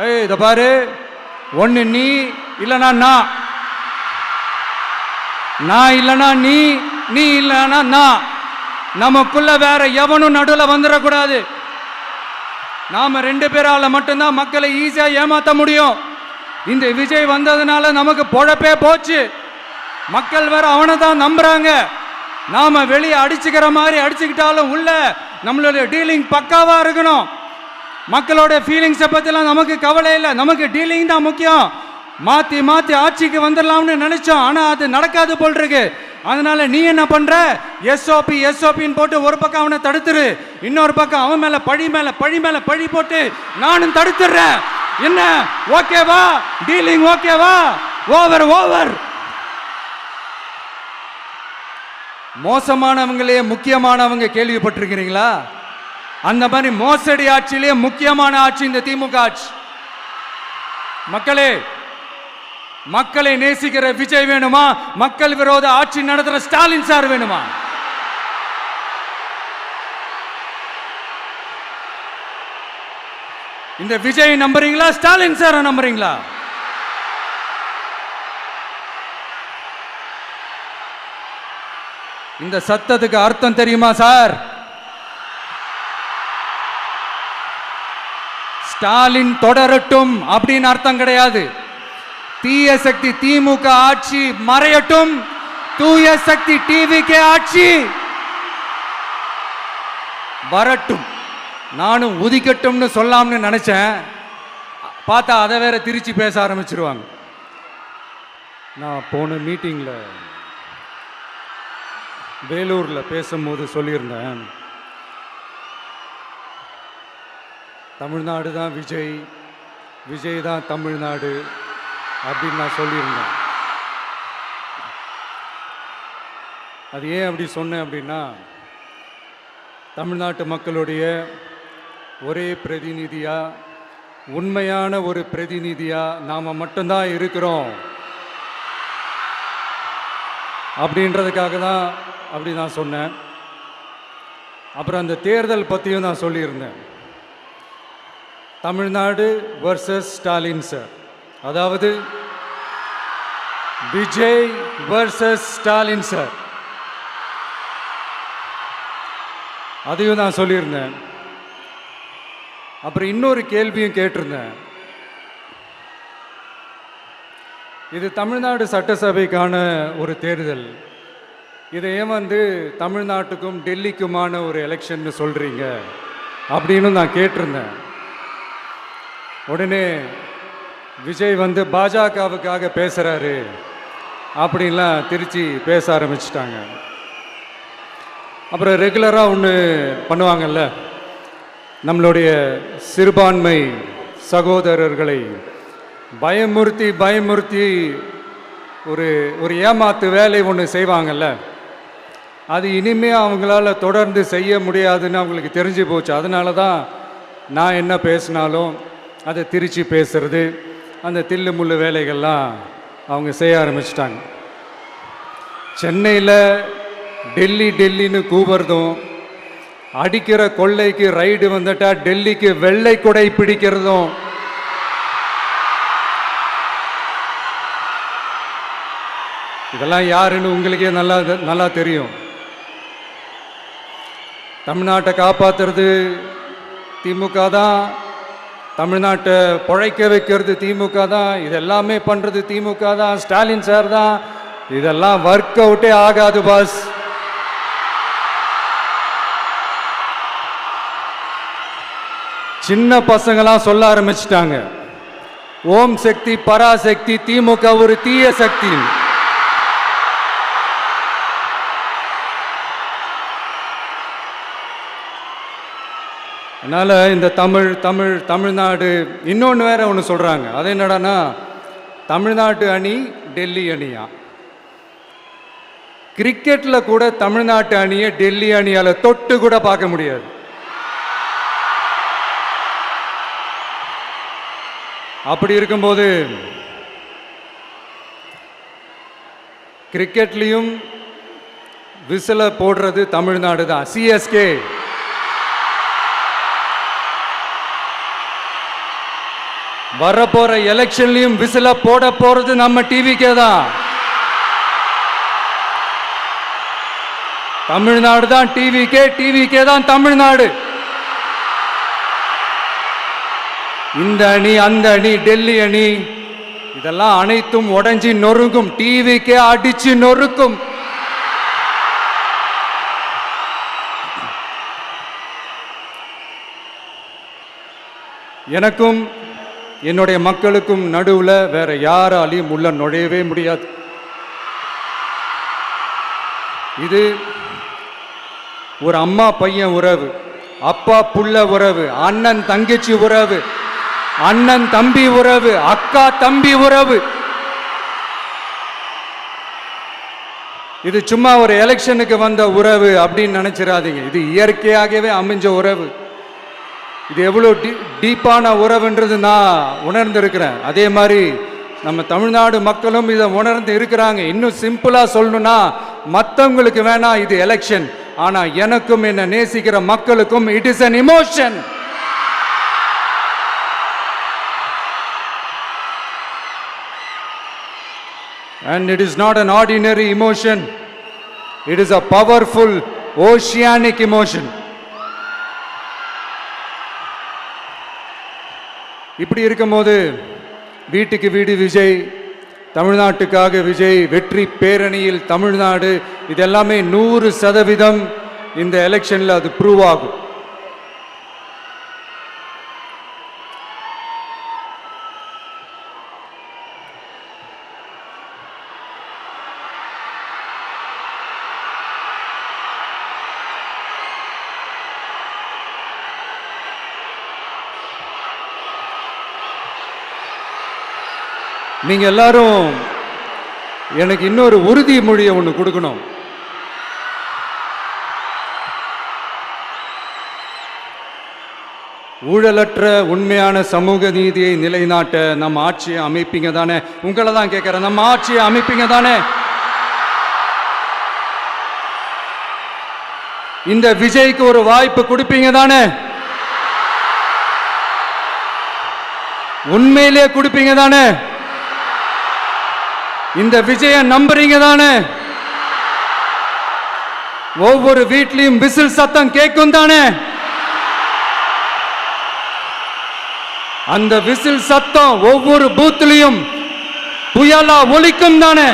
இத பாரு, ஒன்னு நீ இல்லனா நான் இல்லனா நீ இல்லனா நான். நமக்குள்ள வேற எவனும் நடுவில் வந்துடக்கூடாது. நாம 2 பேரால மட்டும்தான் மக்களை ஈஸியா ஏமாத்த முடியும். இந்த விஜய் வந்ததுனால நமக்கு பொழப்பே போச்சு. மக்கள் வேற அவனை தான் நம்புறாங்க. நாம வெளியே அடிச்சுக்கிற மாதிரி அடிச்சுக்கிட்டாலும் உள்ள நம்மளுடைய டீலிங் பக்காவா இருக்கணும். மக்களோட ஃபீலிங்ஸை பத்திலாம் நமக்கு கவலை இல்லை. நமக்கு டீலிங் தான் முக்கியம். மாத்தி மாத்தி ஆட்சிக்கு வந்துடலாம்னு நினைச்சோம், ஆனா அது நடக்காது போல் இருக்கு. அதனால நீ என்ன பண்ற? எஸ்ஓபின்னு போட்டு ஒரு பக்கம் அவனை தடுத்துரு, இன்னொரு பக்கம் அவன் மேல பழி போட்டு நானும் தடுத்துறேன். என்ன ஓகேவா? டீலிங் ஓகேவா? ஓவர். மோசமானவங்களே முக்கியமானவங்க கேள்விப்பட்டிருக்கிறீங்களா? அந்த மாதிரி மோசடி ஆட்சியிலே முக்கியமான ஆட்சி இந்த திமுக ஆட்சி. மக்களை நேசிக்கிற விஜய் வேணுமா? மக்கள் விரோத ஆட்சி நடத்துற ஸ்டாலின் சார் வேணுமா? இந்த விஜய் நம்புறீங்களா? ஸ்டாலின் சார் நம்புறீங்களா? இந்த சத்தத்துக்கு அர்த்தம் தெரியுமா சார்? ஸ்டாலின் தொடரட்டும் அப்படின்னு அர்த்தம் கிடையாது. தீய சக்தி திமுக ஆட்சி மறையட்டும், தூய சக்தி டிவிக்கு ஆட்சி வரட்டும். நானும் உதிக்கட்டும்னு சொல்லாம்னு நினைச்சேன், பார்த்தா அதை வேற திருச்சி பேச ஆரம்பிச்சிருவாங்க. நான் போன மீட்டிங்ல வேலூர்ல பேசும்போது சொல்லியிருந்தேன், தமிழ்நாடு தான் விஜய் தான் தமிழ்நாடு அப்படின்னு நான் சொல்லியிருந்தேன். அது ஏன் அப்படி சொன்னேன் அப்படின்னா, தமிழ்நாட்டு மக்களுடைய ஒரே பிரதிநிதியா, உண்மையான ஒரு பிரதிநிதியா நாம மட்டும்தான் இருக்கிறோம் அப்படின்றதுக்காக தான் அப்படி நான் சொன்னேன். அப்புறம் அந்த தேர்தல் பற்றியும் நான் சொல்லியிருந்தேன். தமிழ்நாடு வர்சஸ் ஸ்டாலின் சார், அதாவது விஜய் வர்சஸ் ஸ்டாலின் சார், அதையும் நான் சொல்லியிருந்தேன். அப்புறம் இன்னொரு கேள்வியும் கேட்டிருந்தேன். இது தமிழ்நாடு சட்டசபைக்கான ஒரு தேர்தல், இதை ஏன் தமிழ்நாட்டுக்கும் டெல்லிக்குமான ஒரு எலெக்ஷன் சொல்றீங்க அப்படின்னு நான் கேட்டிருந்தேன். உடனே விஜய் பாஜகவுக்காக பேசுறாரு அப்படின்லாம் திருச்சி பேச ஆரம்பிச்சிட்டாங்க. அப்புறம் ரெகுலராக ஒன்று பண்ணுவாங்கல்ல, நம்மளுடைய சிறுபான்மை சகோதரர்களை பயமுறுத்தி ஒரு ஏமாத்து வேலை ஒன்று செய்வாங்கல்ல, அது இனிமே அவங்களால தொடர்ந்து செய்ய முடியாதுன்னு அவங்களுக்கு தெரிஞ்சு போச்சு. அதனால தான் நான் என்ன பேசினாலும் அதை திருச்சி பேசுறது, அந்த தில்லு முள்ளு வேலைகள்லாம் அவங்க செய்ய ஆரம்பிச்சிட்டாங்க. சென்னையில் டெல்லின்னு கூவுறதும், அடிக்கிற கொள்ளைக்கு ரைடு வந்துட்டா டெல்லிக்கு வெள்ளை கொடை பிடிக்கிறதும், இதெல்லாம் யாருன்னு உங்களுக்கே நல்லா தெரியும். தமிழ்நாட்டை காப்பாற்றுறது திமுக தான், தமிழ்நாட்டை பொழைக்க வைக்கிறது திமுக தான், இதெல்லாமே பண்ணுறது திமுக தான், ஸ்டாலின் சார் தான். இதெல்லாம் ஒர்க் அவுட்டே ஆகாது பாஸ். சின்ன பசங்களாம் சொல்ல ஆரம்பிச்சிட்டாங்க, ஓம் சக்தி பராசக்தி, திமுக ஒரு தீய சக்தி. அதனால இந்த தமிழ்நாடு இன்னொன்று வேற ஒன்று சொல்றாங்க. அது என்னடானா, தமிழ்நாட்டு அணி டெல்லி அணியா. கிரிக்கெட்ல கூட தமிழ்நாட்டு அணியை டெல்லி அணியால தொட்டு கூட பார்க்க முடியாது. அப்படி இருக்கும்போது கிரிக்கெட்லையும் விசில போடுறது தமிழ்நாடு தான், சிஎஸ்கே. வரப்போற எலெக்ஷன்லயும் விசில போட போறது நம்ம டிவிக்கே தான். தமிழ்நாடு தான் டிவிக்கே, டிவிக்கே தான் தமிழ்நாடு. இந்த அணி அந்த அணி டெல்லி அணி இதெல்லாம் அனைத்தும் உடைஞ்சி நொறுங்கும், டிவிக்கே அடிச்சு நொறுக்கும். எனக்கும் என்னுடைய மக்களுக்கும் நடுவில் வேற யாராலையும் உள்ள நுழையவே முடியாது. இது ஒரு அம்மா பையன் உறவு, அப்பா புள்ள உறவு, அண்ணன் தங்கச்சி உறவு, அண்ணன் தம்பி உறவு, அக்கா தம்பி உறவு. இது சும்மா ஒரு எலெக்ஷனுக்கு வந்த உறவு அப்படின்னு நினைச்சிடாதீங்க. இது இயற்கையாகவே அமைஞ்ச உறவு. இது எவ்வளோ டீப்பான உறவுன்றது நான் உணர்ந்திருக்கிறேன். அதே மாதிரி நம்ம தமிழ்நாடு மக்களும் இதை உணர்ந்து இருக்கிறாங்க. இன்னும் சிம்பிளா சொல்லணும்னா, மற்றவங்களுக்கு வேணா இது எலெக்ஷன், ஆனா எனக்கும் என்ன நேசிக்கிற மக்களுக்கும் it is an emotion. And it is not an ordinary emotion. It is a powerful oceanic emotion. இப்படி இருக்கும்போது வீட்டுக்கு வீடு விஜய், தமிழ்நாட்டுக்காக விஜய், வெற்றி பேரணியில் தமிழ்நாடு, இதெல்லாமே 100% இந்த எலெக்ஷன்ல அது ப்ரூவ் ஆகும். நீங்க எல்லாரும் எனக்கு இன்னொரு உறுதிமொழியை ஒன்று கொடுக்கணும். ஊழலற்ற உண்மையான சமூக நீதியை நிலைநாட்ட நம்ம ஆட்சியை அமைப்பீங்க தானே? உங்களை தான் கேட்கிறேன், நம்ம ஆட்சியை அமைப்பீங்க தானே? இந்த விஜய்க்கு ஒரு வாய்ப்பு கொடுப்பீங்க தானே? உண்மையிலே கொடுப்பீங்க தானே? இந்த விஜய நம்புறீங்க தானே? ஒவ்வொரு வீட்லயும் விசில் சத்தம் கேட்கும் தானே? அந்த விசில் சத்தம் ஒவ்வொரு பூத்திலையும் புயலா ஒலிக்கும் தானே?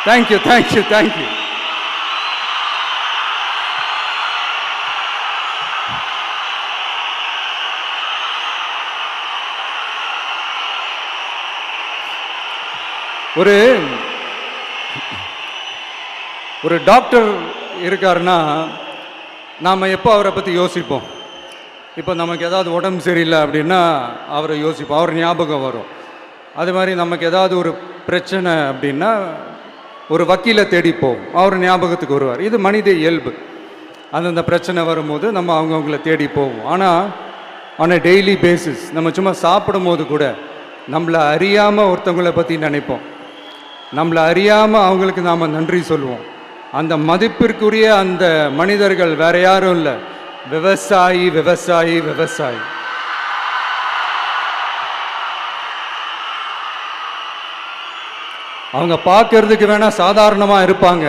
Thank you thank you thank you. ஒரு டாக்டர் இருக்காருன்னா நாம் எப்போ அவரை பற்றி யோசிப்போம்? இப்போ நமக்கு ஏதாவது உடம்பு சரியில்லை அப்படின்னா அவரை யோசிப்போம், அவர் ஞாபகம் வரும். அது மாதிரி நமக்கு ஏதாவது ஒரு பிரச்சனை அப்படின்னா ஒரு வக்கீலை தேடிப்போம், அவர் ஞாபகத்துக்கு வருவார். இது மனித இயல்பு. அந்தந்த பிரச்சனை வரும்போது நம்ம அவங்கவுங்கள தேடி போவோம். ஆனால் ஆன் அ டெய்லி பேசிஸ் நம்ம சும்மா சாப்பிடும் போது கூட நம்மளை அறியாமல் ஒருத்தவங்களை பற்றி நினைப்போம், நம்மளை அறியாமல் அவங்களுக்கு நாம் நன்றி சொல்லுவோம். அந்த மதிப்பிற்குரிய அந்த மனிதர்கள் வேற யாரும் இல்லை, விவசாயி விவசாயி விவசாயி. அவங்க பார்க்கறதுக்கு வேணா சாதாரணமாக இருப்பாங்க,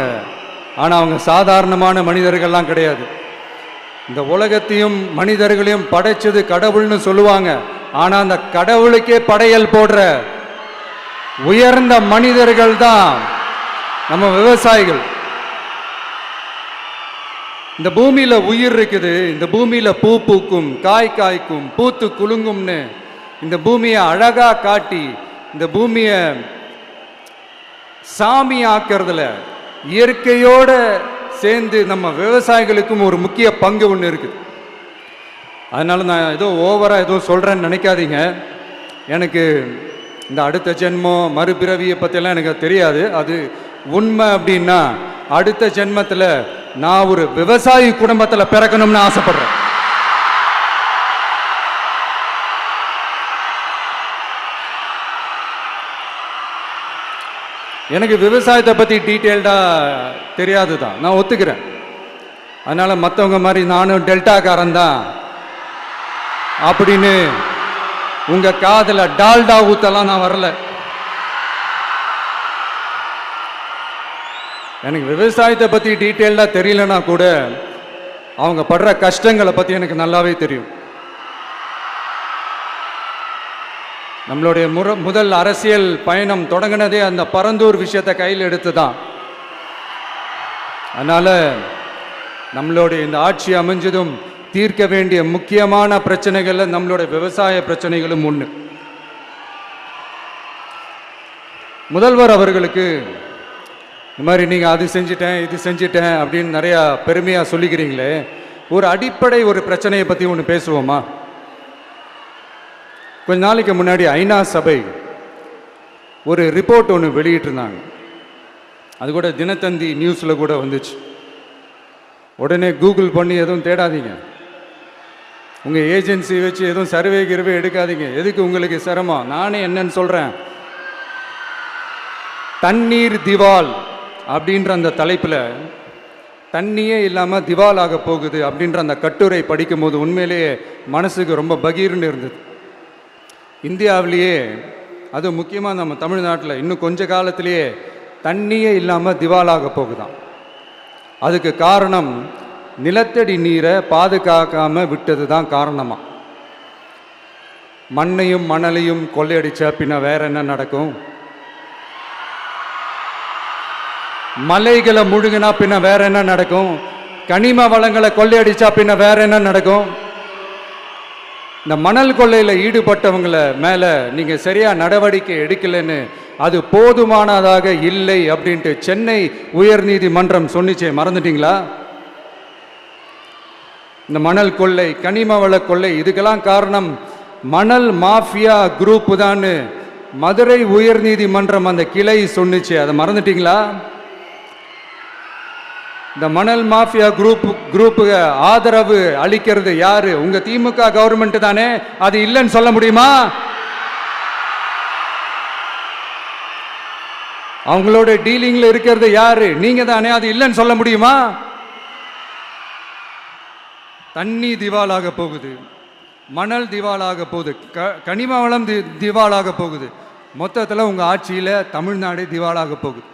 ஆனால் அவங்க சாதாரணமான மனிதர்கள்லாம் கிடையாது. இந்த உலகத்தையும் மனிதர்களையும் படைச்சது கடவுள்னு சொல்லுவாங்க, ஆனால் அந்த கடவுளுக்கே படையல் போடுற உயர்ந்த மனிதர்கள் தான் நம்ம விவசாயிகள். இந்த பூமியில உயிர் இருக்குது, இந்த பூமியில பூ பூக்கும், காய் காய்க்கும், பூத்து குலுங்கும்னு இந்த பூமியை அழகா காட்டி இந்த பூமியை சாமி ஆக்கிறதுல இயற்கையோட சேர்ந்து நம்ம விவசாயிகளுக்கும் ஒரு முக்கிய பங்கு ஒன்று இருக்குது. அதனால நான் ஏதோ ஓவரா ஏதோ சொல்றேன்னு நினைக்காதீங்க. எனக்கு இந்த அடுத்த ஜென்மம் மறுபிறவியை பற்றியெல்லாம் எனக்கு தெரியாது. அது உண்மை அப்படின்னா அடுத்த ஜென்மத்தில் நான் ஒரு விவசாயி குடும்பத்தில் பிறக்கணும்னு ஆசைப்படுறேன். எனக்கு விவசாயத்தை பற்றி டீட்டெயில்டாக தெரியாது தான், நான் ஒத்துக்கிறேன். அதனால் மற்றவங்க மாதிரி நானும் டெல்டாக்காரன் தான் அப்படின்னு உங்க காதுல டால்டா ஊத்தலாம் நான் வரல. எனக்கு விவசாயத்தை பத்தி டீட்டெயில்டா தெரியலனா கூட அவங்க படுற கஷ்டங்களை பத்தி எனக்கு நல்லாவே தெரியும். நம்மளுடைய முதல் அரசியல் பயணம் தொடங்கினதே அந்த பரந்தூர் விஷயத்தை கையில் எடுத்து தான். அதனால நம்மளுடைய இந்த ஆட்சி அமைஞ்சதும் தீர்க்க வேண்டிய முக்கியமான பிரச்சனைகள்ல நம்மளுடைய விவசாய பிரச்சனைகளும் ஒன்று. முதல்வர் அவர்களுக்கு இந்த மாதிரி நீங்கள் அது செஞ்சிட்டேன் இது செஞ்சிட்டேன் அப்படின்னு நிறையா பெருமையாக சொல்லிக்கிறீங்களே, ஒரு அடிப்படை ஒரு பிரச்சனையை பற்றி ஒன்று பேசுவோமா? கொஞ்ச நாளைக்கு முன்னாடி ஐநா சபை ஒரு ரிப்போர்ட் ஒன்று வெளியிட்டிருந்தாங்க. அது கூட தினத்தந்தி நியூஸில் கூட வந்துச்சு. உடனே கூகுள் பண்ணி எதுவும் தேடாதீங்க, உங்கள் ஏஜென்சி வச்சு எதுவும் சர்வே கிருவே எடுக்காதீங்க. எதுக்கு உங்களுக்கு சிரமம்? நானே என்னன்னு சொல்கிறேன். தண்ணீர் திவால் அப்படின்ற அந்த தலைப்பில் தண்ணியே இல்லாமல் திவால் ஆக போகுது அப்படின்ற அந்த கட்டுரை படிக்கும்போது உண்மையிலேயே மனசுக்கு ரொம்ப பகீர்னு இருந்தது. இந்தியாவிலேயே அது முக்கியமாக நம்ம தமிழ்நாட்டில் இன்னும் கொஞ்ச காலத்திலேயே தண்ணியே இல்லாமல் திவாலாக போகுதான். அதுக்கு காரணம் நிலத்தடி நீரை பாதுகாக்காமல் விட்டது தான் காரணமாக. மண்ணையும் மணலையும் கொள்ளையடிச்சா பின்ன வேற என்ன நடக்கும்? மலைகளை முழுகினா பின்ன வேற என்ன நடக்கும்? கனிம வளங்களை கொள்ளையடிச்சா பின்ன வேற என்ன நடக்கும்? இந்த மணல் கொள்ளையில் ஈடுபட்டவங்களை மேலே நீங்கள் சரியாக நடவடிக்கை எடுக்கலைன்னு அது போதுமானதாக இல்லை அப்படின்ட்டு சென்னை உயர்நீதிமன்றம் சொன்னிச்சே, மறந்துட்டீங்களா? இந்த மணல் கொள்ளை, கனிம வள கொள்ளை, இதுக்கெல்லாம் காரணம் மணல் மாஃபியா குரூப் தான் மதுரை உயர்நீதிமன்றம் அந்த கிளை சொன்னிச்சு. அதை மறந்துட்டீங்களா? இந்த மணல் மாஃபியா குரூப்புக்கு ஆதரவு அளிக்கிறது யாரு? உங்க திமுக கவர்மெண்ட் தானே. அது இல்லைன்னு சொல்ல முடியுமா? அவங்களோட டீலிங்ல இருக்கிறது யாரு? நீங்க தானே. அது இல்லைன்னு சொல்ல முடியுமா? தண்ணி திவாலாக போகுது, மணல் திவாலாக போகுது, கனிம வளம் திவாலாக போகுது. மொத்தத்தில் உங்க ஆட்சியில தமிழ்நாடு திவாலாக போகுது.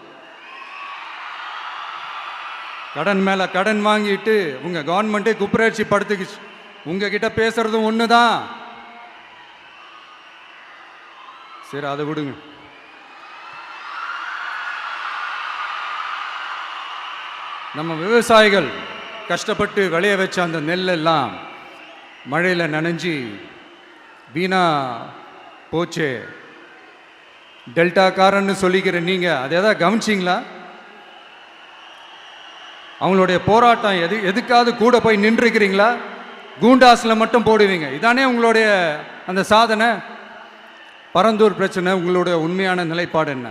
கடன் மேல கடன் வாங்கிட்டு உங்க கவர்மெண்ட்டே குப்பராட்சி படுத்துக்குச்சு. உங்ககிட்ட பேசுறதும் ஒண்ணுதான். சரி, அதை விடுங்க. நம்ம விவசாயிகள் கஷ்டப்பட்டு விளைய வச்ச அந்த நெல்லெல்லாம் மழையில் நனைஞ்சி வீணா போச்சே. டெல்டாக்காரன்னு சொல்லிக்கிற நீங்க அதை எதாவது கவனிச்சிங்களா? அவங்களுடைய போராட்டம் எதுக்காவது கூட போய் நின்றுக்கிறீங்களா? கூண்டாஸில் மட்டும் போடுவீங்க. இதானே உங்களுடைய அந்த சாதனை. பரந்தூர் பிரச்சனை, உங்களுடைய உண்மையான நிலைப்பாடு என்ன?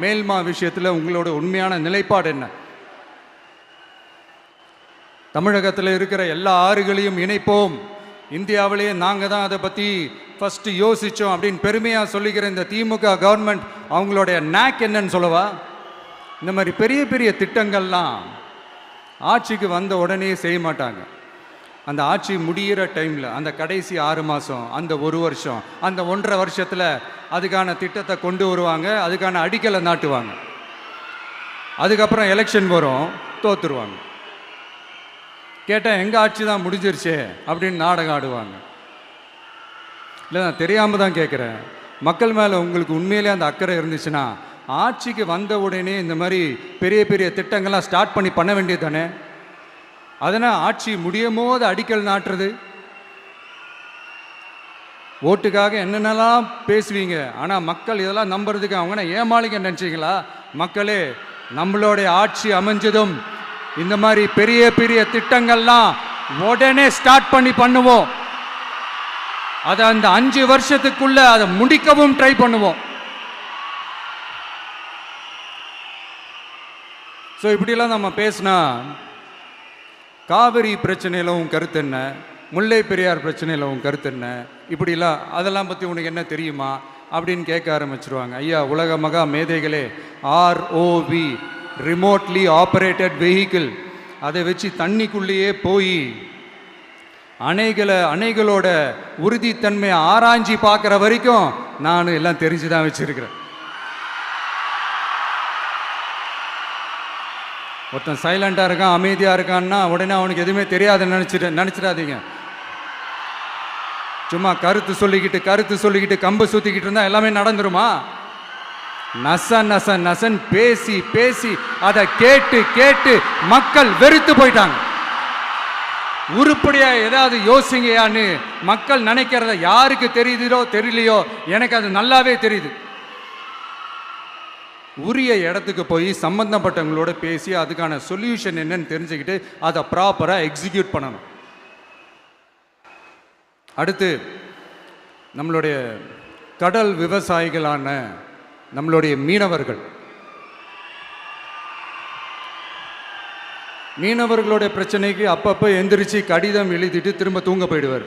மேல்மா விஷயத்தில் உங்களோட உண்மையான நிலைப்பாடு என்ன? தமிழகத்தில் இருக்கிற எல்லா ஆறுகளையும் இணைப்போம், இந்தியாவிலேயே நாங்கள் தான் அதை பற்றி ஃபஸ்ட்டு யோசித்தோம் அப்படின்னு பெருமையாக சொல்லிக்கிற இந்த திமுக கவர்மெண்ட் அவங்களுடைய நாக் என்னன்னு சொல்லவா? இந்த மாதிரி பெரிய பெரிய திட்டங்கள்லாம் ஆட்சிக்கு வந்த உடனே செய்ய மாட்டாங்க. அந்த ஆட்சி முடிகிற டைமில், அந்த கடைசி 6 மாதம், அந்த 1 வருஷம், அந்த 1.5 வருஷத்தில் அதுக்கான திட்டத்தை கொண்டு வருவாங்க, அதுக்கான அடிக்கலை நாட்டுவாங்க. அதுக்கப்புறம் எலெக்ஷன் வரும், தோத்துருவாங்க. கேட்டால் எங்கள் ஆட்சி தான் முடிஞ்சிருச்சே அப்படின்னு நாடகம் ஆடுவாங்க. இல்லை, நான் தெரியாமல் தான் கேட்குறேன். மக்கள் மேலே உங்களுக்கு உண்மையிலே அந்த அக்கறை இருந்துச்சுன்னா ஆட்சிக்கு வந்த உடனே இந்த மாதிரி பெரிய பெரிய திட்டங்கள்லாம் ஸ்டார்ட் பண்ண வேண்டியது தானே. அதனால் ஆட்சி முடியும் போது அடிக்கல் நாட்டுறது. ஓட்டுக்காக என்னென்னலாம் பேசுவீங்க, ஆனால் மக்கள் இதெல்லாம் நம்புறதுக்கு அவங்க ஏமாளிங்க நினச்சிங்களா? மக்களே, நம்மளுடைய ஆட்சி அமைஞ்சதும் இந்த மாதிரி பெரிய பெரிய திட்டங்கள்லாம் உடனே ஸ்டார்ட் பண்ணுவோம். அதை அந்த 5 வருஷத்துக்குள்ள அதை முடிக்கவும் ட்ரை பண்ணுவோம். ஸோ இப்படிலாம் நம்ம பேசினா காவிரி பிரச்சனையில் உன் கருத்து என்ன, முல்லை பெரியார் பிரச்சனையில் உன் கருத்து என்ன, இப்படிலாம் அதெல்லாம் பற்றி உனக்கு என்ன தெரியுமா அப்படின்னு கேட்க ஆரம்பிச்சிருவாங்க. ஐயா, உலக மகா மேதைகளே, ROV, ரிமோட்லி ஆப்ரேட்டட் வெஹிக்கிள், அதை வச்சு தண்ணிக்குள்ளேயே போய் அணைகளோட உறுதித்தன்மையை ஆராய்ச்சி பார்க்குற வரைக்கும் நான் எல்லாம் தெரிஞ்சு தான் வச்சிருக்கிறேன். ஒருத்தன் சைலண்டாக இருக்கான், அமைதியாக இருக்கான்னா உடனே அவனுக்கு எதுவுமே தெரியாதுன்னு நினச்சிடாதீங்க. சும்மா கருத்து சொல்லிக்கிட்டு கம்பு சுற்றிக்கிட்டு இருந்தால் எல்லாமே நடந்துருமா? நசன் பேசி பேசி அதை கேட்டு மக்கள் வெறுத்து போயிட்டாங்க. உருப்படியா ஏதாவது யோசிங்கயான்னு மக்கள் நினைக்கிறத யாருக்கு தெரியுதோ தெரியலையோ, எனக்கு அது நல்லாவே தெரியுது. உரிய இடத்துக்கு போய் சம்பந்தப்பட்டவங்களோட பேசி அதுக்கான சொல்யூஷன் என்னன்னு தெரிஞ்சுக்கிட்டு அதை ப்ராப்பராக எக்ஸிக்யூட் பண்ணணும். அடுத்து நம்மளுடைய கடல் விவசாயிகளான நம்மளுடைய மீனவர்களுடைய பிரச்சனைக்கு அப்பப்போ எந்திரிச்சு கடிதம் எழுதிட்டு திரும்ப தூங்க போயிடுவார்.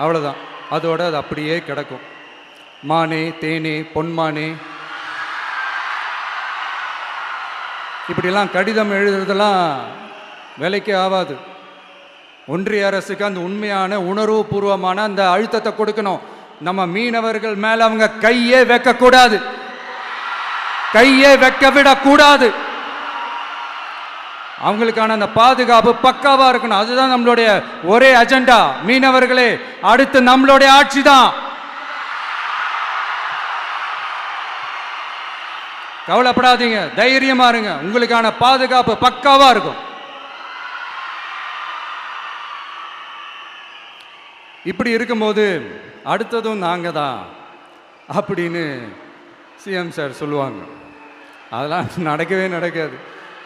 அவ்வளோதான், அதோட அது அப்படியே கிடக்கும். மானே தேனே பொன்மானே இப்படிலாம் கடிதம் எழுதுறதெல்லாம் வேலைக்கே ஆகாது. ஒன்றிய அரசுக்கு அந்த உண்மையான உணர்வுபூர்வமான அந்த அழுத்தத்தை கொடுக்கணும். நம்ம மீனவர்கள் மேல அவங்க கையே வைக்கக்கூடாது, கையே வைக்க விடக்கூடாது. அவங்களுக்கான அந்த பாதுகாப்பு பக்காவா இருக்கணும். அதுதான் நம்மளுடைய ஒரே அஜெண்டா. மீனவர்களே, அடுத்து நம்மளுடைய ஆட்சி தான். கவலைப்படாதீங்க, தைரியமா இருங்க, உங்களுக்கான பாதுகாப்பு பக்காவா இருக்கும். இப்படி இருக்கும்போது அடுத்ததும் நாங்க தான் அப்படின்னு சிஎம் சார் சொல்லுவாங்க. அதெல்லாம் நடக்கவே நடக்காது.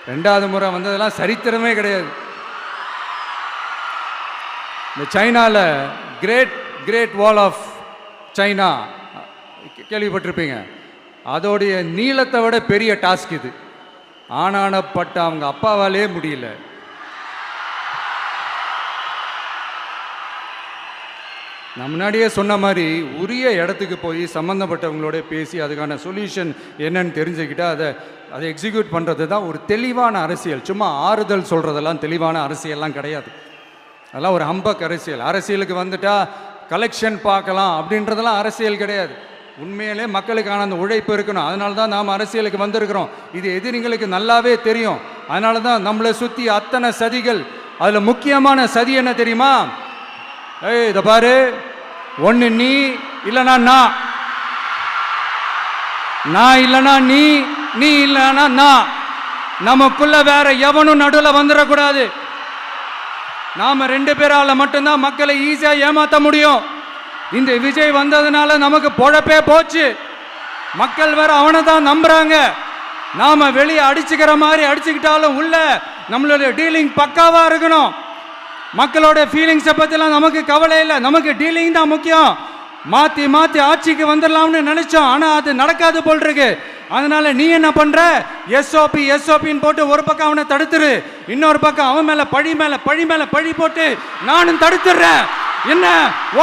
2வது முறை வந்ததெல்லாம் சரித்திரமே கிடையாது. இந்த சைனால கிரேட் வால் ஆஃப் சைனா கேள்விப்பட்டிருப்பீங்க. அதோடைய நீளத்தை விட பெரிய டாஸ்க் இது. ஆனானப்பட்ட அவங்க அப்பாவாலே முடியல. நான் முன்னாடியே சொன்ன மாதிரி உரிய இடத்துக்கு போய் சம்மந்தப்பட்டவங்களோட பேசி அதுக்கான சொல்யூஷன் என்னன்னு தெரிஞ்சுக்கிட்டு அதை எக்ஸிக்யூட் பண்ணுறது தான் ஒரு தெளிவான அரசியல். சும்மா ஆறுதல் சொல்கிறதெல்லாம் தெளிவான அரசியல்லாம் கிடையாது. அதெல்லாம் ஒரு ஹம்பக் அரசியல். அரசியலுக்கு வந்துட்டா கலெக்ஷன் பார்க்கலாம் அப்படின்றதெல்லாம் அரசியல் கிடையாது. உண்மையிலே மக்களுக்கான அந்த உழைப்பு இருக்கணும். அதனால தான் நாம் அரசியலுக்கு வந்திருக்கிறோம். இது எதிரிங்களுக்கு நல்லாவே தெரியும். அதனால தான் நம்மளை சுற்றி அத்தனை சதிகள். அதில் முக்கியமான சதி என்ன தெரியுமா? இதை பாரு, ஒன்று நீ இல்லைனா நான் இல்லைனா நீ இல்லைனா நான். நமக்குள்ள வேற எவனும் நடுவில் வந்துடக்கூடாது. நாம 2 பேரால மட்டும்தான் மக்களை ஈஸியா ஏமாற்ற முடியும். இந்த விஜய் வந்ததுனால நமக்கு பொழப்பே போச்சு. மக்கள் வேற அவனை தான் நம்புறாங்க. நாம வெளியே அடிச்சுக்கிற மாதிரி அடிச்சுக்கிட்டாலும் உள்ள நம்மளுடைய டீலிங் பக்காவா இருக்கணும். மக்களோட ஃபீலிங்ஸை பற்றிலாம் நமக்கு கவலை இல்லை. நமக்கு டீலிங் தான் முக்கியம். மாற்றி ஆட்சிக்கு வந்துடலாம்னு நினைச்சோம், ஆனால் அது நடக்காது போல் இருக்கு. அதனால நீ என்ன பண்ற? எஸ்ஓபின்னு போட்டு ஒரு பக்கம் அவனை தடுத்துரு, இன்னொரு பக்கம் அவன் மேல பழி போட்டு நானும் தடுத்துடுறேன். என்ன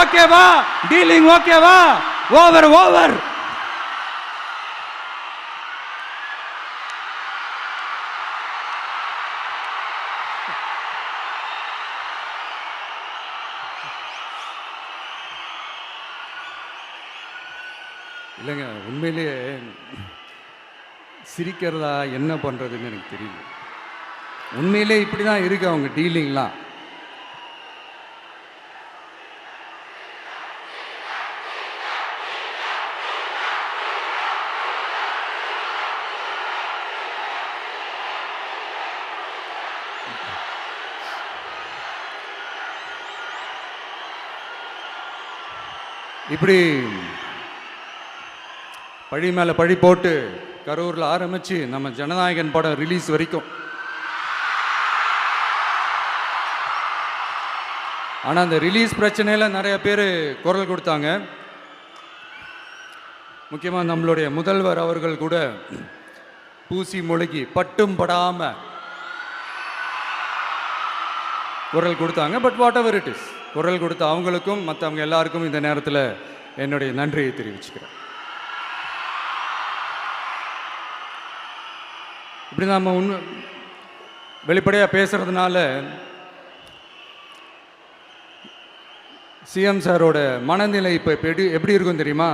ஓகேவா? டீலிங் ஓகேவா? ஓவர். இல்லைங்க, உண்மையிலேயே சிரிக்கிறதா என்ன பண்ணுறதுன்னு எனக்கு தெரியல. உண்மையிலே இப்படி தான் இருக்கு அவங்க டீலிங்லாம். இப்படி பழி மேலே பழி போட்டு கரூரில் ஆரம்பித்து நம்ம ஜனநாயகன் படம் ரிலீஸ் வரைக்கும். ஆனால் அந்த ரிலீஸ் பிரச்சனையில் நிறைய பேர் குரல் கொடுத்தாங்க. முக்கியமாக நம்மளுடைய முதல்வர் அவர்கள் கூட பூசி மொழிகி பட்டும் படாமல் குரல் கொடுத்தாங்க. But what ever it is, குரல் கொடுத்த அவங்களுக்கும் மற்றவங்க எல்லாருக்கும் இந்த நேரத்தில் என்னுடைய நன்றியை தெரிவிச்சுக்கிறேன். இப்படி நாம் வெளிப்படையாக பேசுகிறதுனால சிஎம் சாரோட மனநிலை இப்போ எப்படி இருக்கும் தெரியுமா?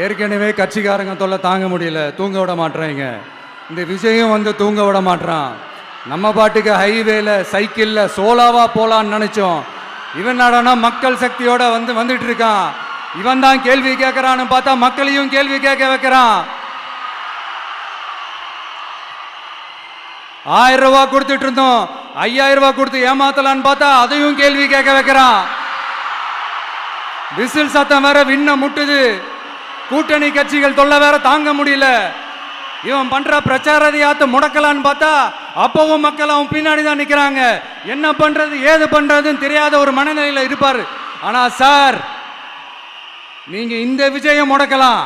ஏற்கனவே கட்சிக்காரங்க தொல்லை தாங்க முடியல, தூங்க விட மாட்டேறாங்க. இந்த விஜயும் வந்து தூங்க விட மாட்டான். நம்ம பாட்டுக்கு ஹைவேல சைக்கிளில் சோலாவா போலான்னு நினைச்சோம். இவன் நாடானா மக்கள் சக்தியோட வந்துட்டு இருக்கான். இவன் தான் கேள்வி கேட்கறான்னு பார்த்தா மக்களையும் கேள்வி கேட்க வைக்கிறான். 1000 ரூபாய் கொடுத்துட்டு இருந்தோம், 5000 ரூபாய் கொடுத்து ஏமாத்தலான்னு பார்த்தா அதையும் கேள்வி கேட்க வைக்கிறான். விசில் சத்தம் வேற விண்ண முட்டுது. கூட்டணி கட்சிகள் தொல்லை வேற தாங்க முடியல. இவன் பண்ற பிரச்சாரத்தையாத்த முடக்கலான்னு பார்த்தா அப்பவும் மக்கள் அவன் பின்னாடி தான் நிக்கிறாங்க. என்ன பண்றது ஏது பண்றதுன்னு தெரியாத ஒரு மனநிலையில இருப்பாரு. ஆனா சார், நீங்க இந்த விஜயம் முடக்கலாம்,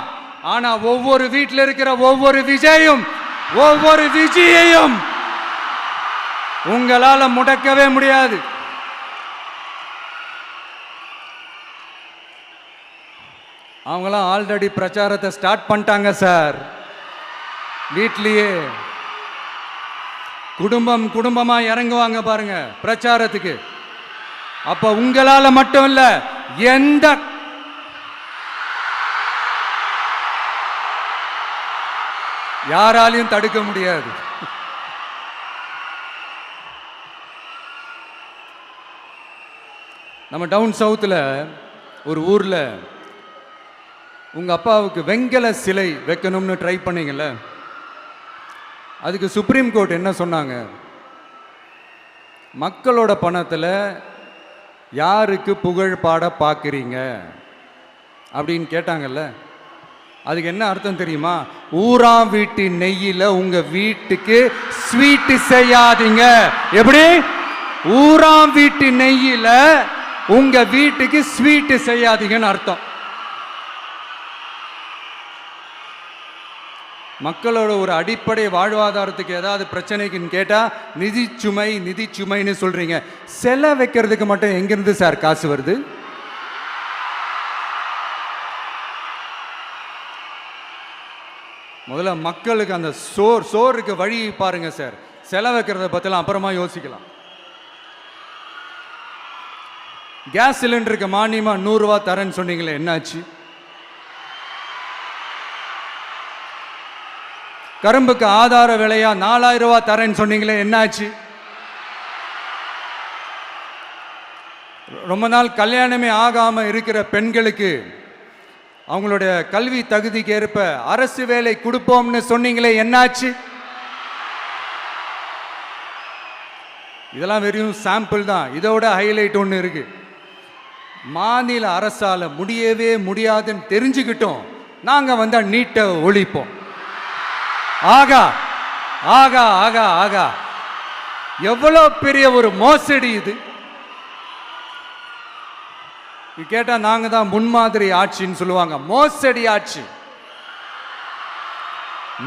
ஆனா ஒவ்வொரு வீட்டில் இருக்கிற ஒவ்வொரு விஜயையும் உங்களால முடக்கவே முடியாது. அவங்களாம் ஆல்ரெடி பிரச்சாரத்தை ஸ்டார்ட் பண்ணிட்டாங்க சார். வீட்லயே குடும்பமா இறங்குவாங்க பாருங்க பிரச்சாரத்துக்கு. அப்ப உங்களால மட்டும் இல்ல, எந்த யாராலையும் தடுக்க முடியாது. நம்ம டவுன் சவுத்தில் ஒரு ஊரில் உங்கள் அப்பாவுக்கு வெங்கல சிலை வைக்கணும்னு ட்ரை பண்ணீங்கல்ல, அதுக்கு சுப்ரீம் கோர்ட் என்ன சொன்னாங்க? மக்களோட பணத்தில் யாருக்கு புகழ் பாட பார்க்குறீங்க அப்படின்னு கேட்டாங்கல்ல. அதுக்கு என்ன அர்த்தம் தெரியுமா? ஊராம் வீட்டு நெய்யில் உங்கள் வீட்டுக்கு ஸ்வீட்டு செய்யாதீங்க. எப்படி? ஊராம் வீட்டு நெய்யில் உங்க வீட்டுக்கு ஸ்வீட்டு செய்யாதீங்கன்னு அர்த்தம். மக்களோட ஒரு அடிப்படை வாழ்வாதாரத்துக்கு ஏதாவது பிரச்சனைக்குன்னு கேட்டா நிதி சுமைன்னு சொல்றீங்க. செலை வைக்கிறதுக்கு மட்டும் எங்கிருந்து சார் காசு வருது? முதல்ல மக்களுக்கு அந்த சோறுக்கு வழி பாருங்க சார். செலை வைக்கிறத பத்திலாம் அப்புறமா யோசிக்கலாம். கேஸ் சிலிண்டருக்கு மானியமா 100 ரூபாய் தரேன்னு சொன்னீங்களே, என்னாச்சு? கரும்புக்கு ஆதார விலையா 4000 ரூபாய் தரேன்னு சொன்னீங்களே, என்னாச்சு? ரொம்ப நாள் கல்யாணமே ஆகாம இருக்கிற பெண்களுக்கு அவங்களுடைய கல்வி தகுதிக்கு ஏற்ப அரசு வேலை கொடுப்போம்னு சொன்னீங்களே, என்னாச்சு? இதெல்லாம் வெறும் சாம்பிள் தான். இதோட ஹைலைட் ஒன்று இருக்கு. மாநில அரசால முடியவே முடியாதுன்னு தெரிஞ்சுக்கிட்டோம், நாங்க வந்தா நீட்டை ஒழிப்போம். ஆகா ஆகா ஆகா ஆகா, எவ்வளவு பெரிய ஒரு மோசடி இது! கேட்டா நாங்க தான் முன்மாதிரி ஆட்சின்னு சொல்லுவாங்க. மோசடி ஆட்சி.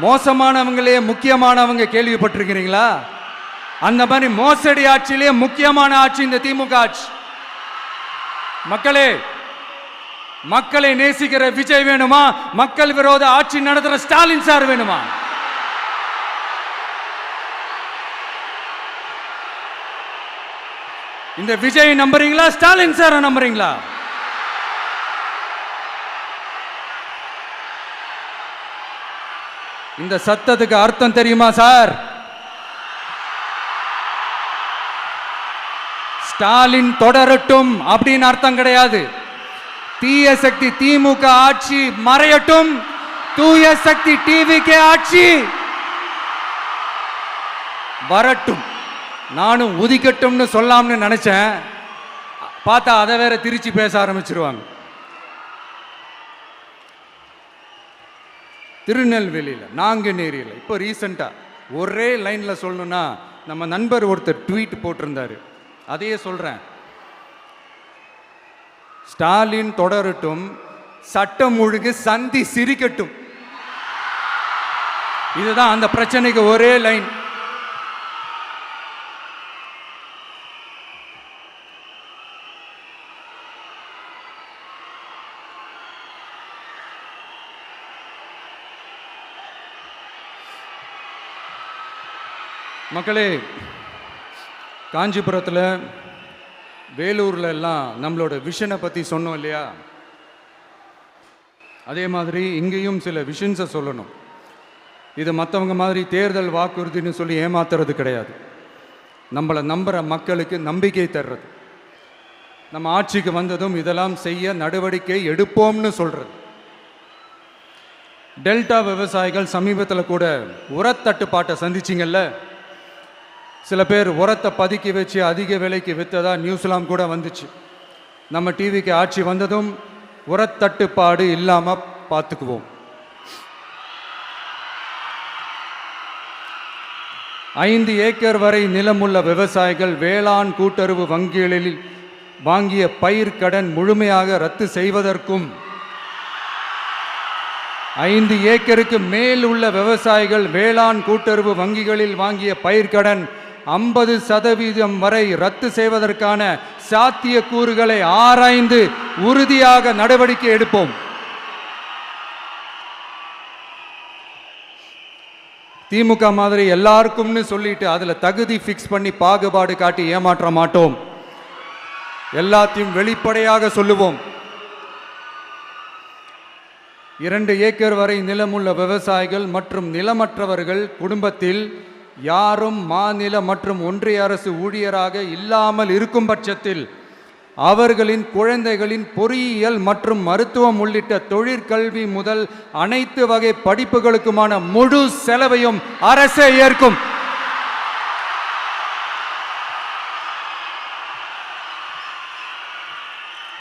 மோசமானவங்களே முக்கியமானவங்க கேள்விப்பட்டிருக்கிறீங்களா? அந்த மாதிரி மோசடி ஆட்சியிலே முக்கியமான ஆட்சி இந்த திமுக ஆட்சி. மக்களை நேசிக்கிற விஜய் வேணுமா? மக்கள் விரோத ஆட்சி நடத்துற ஸ்டாலின் சார் வேணுமா? இந்த விஜய் நம்புறீங்களா, ஸ்டாலின் சார் நம்புறீங்களா? இந்த சத்தத்துக்கு அர்த்தம் தெரியுமா சார்? ஸ்டாலின் தொடரட்டும் அப்படின்னு அர்த்தம் கிடையாது. தீய சக்தி திமுக ஆட்சி மறையட்டும், தூய சக்தி டிவிகே ஆட்சி வரட்டும். நானும் உதிக்கட்டும்னு சொல்லாம்னு நினைச்சேன், பார்த்தா அதை வேற திருச்சி பேச ஆரம்பிச்சிருவாங்க. திருநெல்வேலியில், நாங்குநேரியில் இப்போ ரீசெண்டாக ஒரே லைனில் சொல்லணும்னா, நம்ம நண்பர் ஒருத்தர் ட்வீட் போட்டிருந்தாரு, அதையே சொல்கிறேன். ஸ்டாலின் தொடரட்டும், சட்டம் ஒழுங்கு சந்தி சிரிக்கட்டும். இதுதான் அந்த பிரச்சனைக்கு ஒரே லைன். மக்களே, காஞ்சிபுரத்தில் வேலூர்ல எல்லாம் நம்மளோட விஷனை பற்றி சொன்னோம் இல்லையா? அதே மாதிரி இங்கேயும் சில விஷன்ஸை சொல்லணும். இது மற்றவங்க மாதிரி தேர்தல் வாக்குறுதின்னு சொல்லி ஏமாத்துறது கிடையாது. நம்மளை நம்புகிற மக்களுக்கு நம்பிக்கை தர்றது. நம்ம ஆட்சிக்கு வந்ததும் இதெல்லாம் செய்ய நடவடிக்கை எடுப்போம்னு சொல்கிறது. டெல்டா விவசாயிகள் சமீபத்தில் கூட உரத்தட்டுப்பாட்டை சந்திச்சிங்கல்ல. சில பேர் உரத்தை பதுக்கி வச்சு அதிக விலைக்கு விற்றதா நியூஸ்லாம் கூட வந்துச்சு. நம்ம டிவிக்கு ஆட்சி வந்ததும் உரத்தட்டுப்பாடு இல்லாமல் பார்த்துக்குவோம். 5 ஏக்கர் வரை நிலமுள்ள விவசாயிகள் வேளாண் கூட்டுறவு வங்கிகளில் வாங்கிய பயிர் கடன் முழுமையாக ரத்து செய்வதற்கும் 5 ஏக்கருக்கு மேல் உள்ள விவசாயிகள் வேளாண் கூட்டுறவு வங்கிகளில் வாங்கிய பயிர்க்கடன் 50% வரை ரத்து செய்வதற்கான சாத்திய கூறுகளை ஆராய்ந்து உறுதியாக நடவடிக்கை எடுப்போம். திமுக மாதிரி எல்லாருக்கும்னு சொல்லிட்டு அதுல தகுதி ஃபிக்ஸ் பண்ணி பாகுபாடு காட்டி ஏமாற்ற மாட்டோம். எல்லாத்தையும் வெளிப்படையாக சொல்லுவோம். 2 ஏக்கர் வரை நிலமுள்ள விவசாயிகள் மற்றும் நிலமற்றவர்கள் குடும்பத்தில் யாரும் மாநில மற்றும் ஒன்றிய அரசு ஊழியராக இல்லாமல் இருக்கும் பட்சத்தில் அவர்களின் குழந்தைகளின் பொறியியல் மற்றும் மருத்துவம் உள்ளிட்ட தொழிற்கல்வி முதல் அனைத்து வகை படிப்புகளுக்குமான முழு செலவையும் அரசே ஏற்கும்.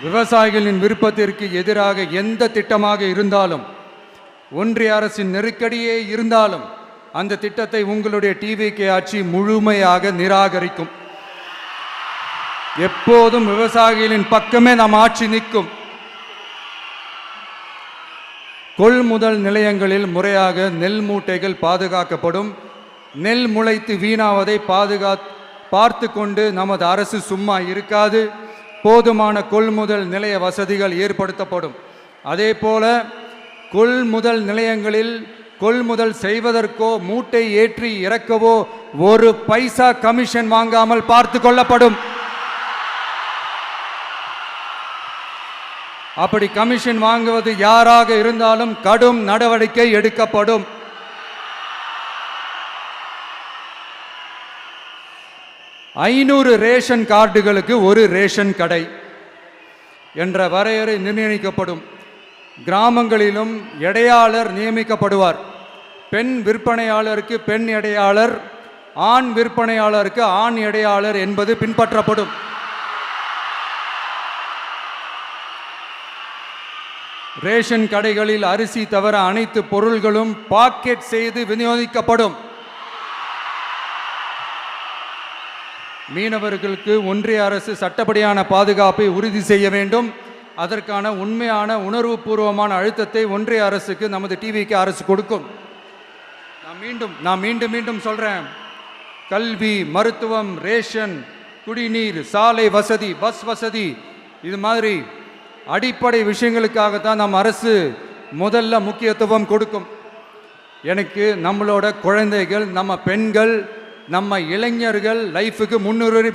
விவசாயிகளின் விருப்பத்திற்கு எதிராக எந்த திட்டமாக இருந்தாலும், ஒன்றிய அரசின் நெருக்கடியே இருந்தாலும் அந்த திட்டத்தை உங்களுடைய டிவிகே ஆட்சி முழுமையாக நிராகரிக்கும். எப்போதும் விவசாயிகளின் பக்கமே நம் ஆட்சி நிற்கும். கொள்முதல் நிலையங்களில் முறையாக நெல் மூட்டைகள் பாதுகாக்கப்படும். நெல் முளைத்து வீணாவதை பார்த்து கொண்டு நமது அரசு சும்மா இருக்காது. போதுமான கொள்முதல் நிலைய வசதிகள் ஏற்படுத்தப்படும். அதே போல கொள்முதல் நிலையங்களில் கொள்முதல் செய்வதற்கோ மூட்டை ஏற்றி இறக்கவோ 1 பைசா கமிஷன் வாங்காமல் பார்த்து கொள்ளப்படும். அப்படி கமிஷன் வாங்குவது யாராக இருந்தாலும் கடும் நடவடிக்கை எடுக்கப்படும். ஐநூறு ரேஷன் கார்டுகளுக்கு 1 ரேஷன் கடை என்ற வரையறை நிர்ணயிக்கப்படும். கிராமங்களிலும் எடையாளர் நியமிக்கப்படுவார். பெண் விற்பனையாளருக்கு பெண் எடையாளர், ஆண் விற்பனையாளருக்கு ஆண் எடையாளர் என்பது பின்பற்றப்படும். ரேஷன் கடைகளில் அரிசி தவிர அனைத்து பொருள்களும் பாக்கெட் செய்து விநியோகிக்கப்படும். மீனவர்களுக்கு ஒன்றிய அரசு சட்டப்படியான பாதுகாப்பை உறுதி செய்ய வேண்டும். அதற்கான உண்மையான உணர்வுபூர்வமான அழுத்தத்தை ஒன்றிய அரசுக்கு நமது டிவிக்கு அரசு கொடுக்கும். நான் மீண்டும் சொல்றேன். கல்வி, மருத்துவம், ரேஷன், குடிநீர், சாலை வசதி, பஸ் வசதி, இது மாதிரி அடிப்படை விஷயங்களுக்காகத்தான் நம் அரசு முதல்ல முக்கியத்துவம் கொடுக்கும். எனக்கு நம்மளோட குழந்தைகள், நம்ம பெண்கள், நம்ம இளைஞர்கள் லைஃபுக்கு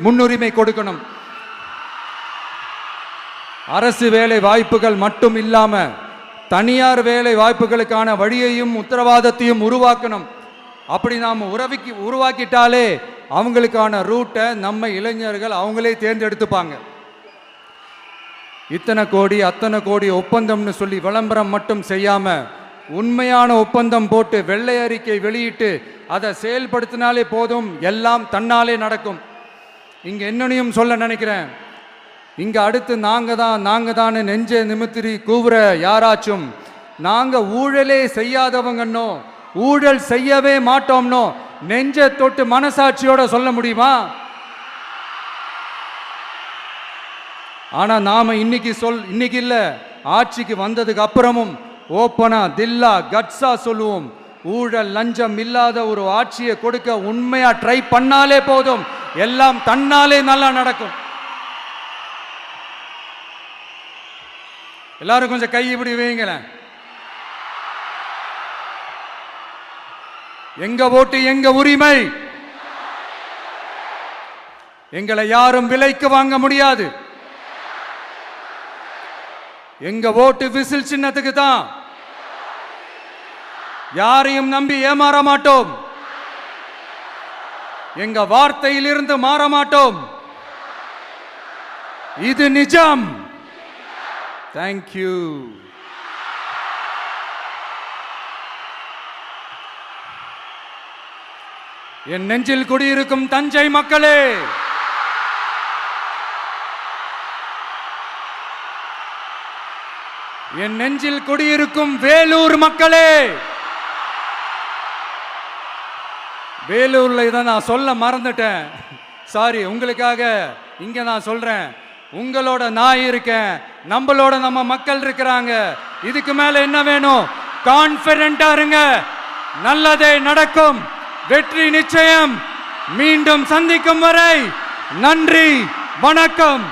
முன்னுரிமை கொடுக்கணும். அரசு வேலை வாய்ப்புகள் மட்டும் இல்லாம தனியார் வேலை வாய்ப்புகளுக்கான வழியையும் உத்தரவாதத்தையும் உருவாக்கணும். அப்படி நாம் உருவாக்கிட்டாலே அவங்களுக்கான ரூட்டை நம்ம இளைஞர்கள் அவங்களே தேர்ந்தெடுத்துப்பாங்க. இத்தனை கோடி அத்தனை கோடி ஒப்பந்தம்னு சொல்லி விளம்பரம் மட்டும் செய்யாம உண்மையான ஒப்பந்தம் போட்டு வெள்ளை அறிக்கை வெளியிட்டு அதை செயல்படுத்தினாலே போதும், எல்லாம் தன்னாலே நடக்கும். இங்க என்னனையும் சொல்ல நினைக்கிறேன். இங்க அடுத்து நாங்க தான் நெஞ்ச நிமித்திரி கூவுற யாராச்சும் நாங்க ஊழலே செய்யாதவங்கன்னோ ஊழல் செய்யவே மாட்டோம்னோ நெஞ்ச தொட்டு மனசாட்சியோட சொல்ல முடியுமா? ஆனா நாம இன்னைக்கு இல்ல, ஆட்சிக்கு வந்ததுக்கு அப்புறமும் ஓப்பனா தில்லா கட்ஸா சொல்லுவோம். ஊழல் லஞ்சம் இல்லாத ஒரு ஆட்சியை கொடுக்க உண்மையா ட்ரை பண்ணாலே போதும், எல்லாம் தன்னாலே நல்லா நடக்கும். எல்லாரும் கொஞ்சம் கை இப்படி வைங்களேன். எங்க ஓட்டு எங்க உரிமை. எங்களை யாரும் விலைக்கு வாங்க முடியாது. எங்க ஓட்டு விசில் சின்னத்துக்கு தான். யாரையும் நம்பி ஏமாற மாட்டோம். எங்க வார்த்தையிலிருந்து மாற மாட்டோம். இது நிஜம். தேங்க்யூ. என் நெஞ்சில் குடியிருக்கும் தஞ்சை மக்களே, என் நெஞ்சில் குடியிருக்கும் வேலூர் மக்களே, வேலூர்ல இதை நான் சொல்ல மறந்துட்டேன். சாரி, உங்களுக்காக இங்க நான் சொல்றேன். உங்களோட நான் இருக்கேன், நம்மளோட நம்ம மக்கள் இருக்கிறாங்க. இதுக்கு மேல என்ன வேணும்? கான்பிடென்ட்டா இருங்க. நல்லதே நடக்கும். வெற்றி நிச்சயம். மீண்டும் சந்திக்கும் வரை நன்றி, வணக்கம்.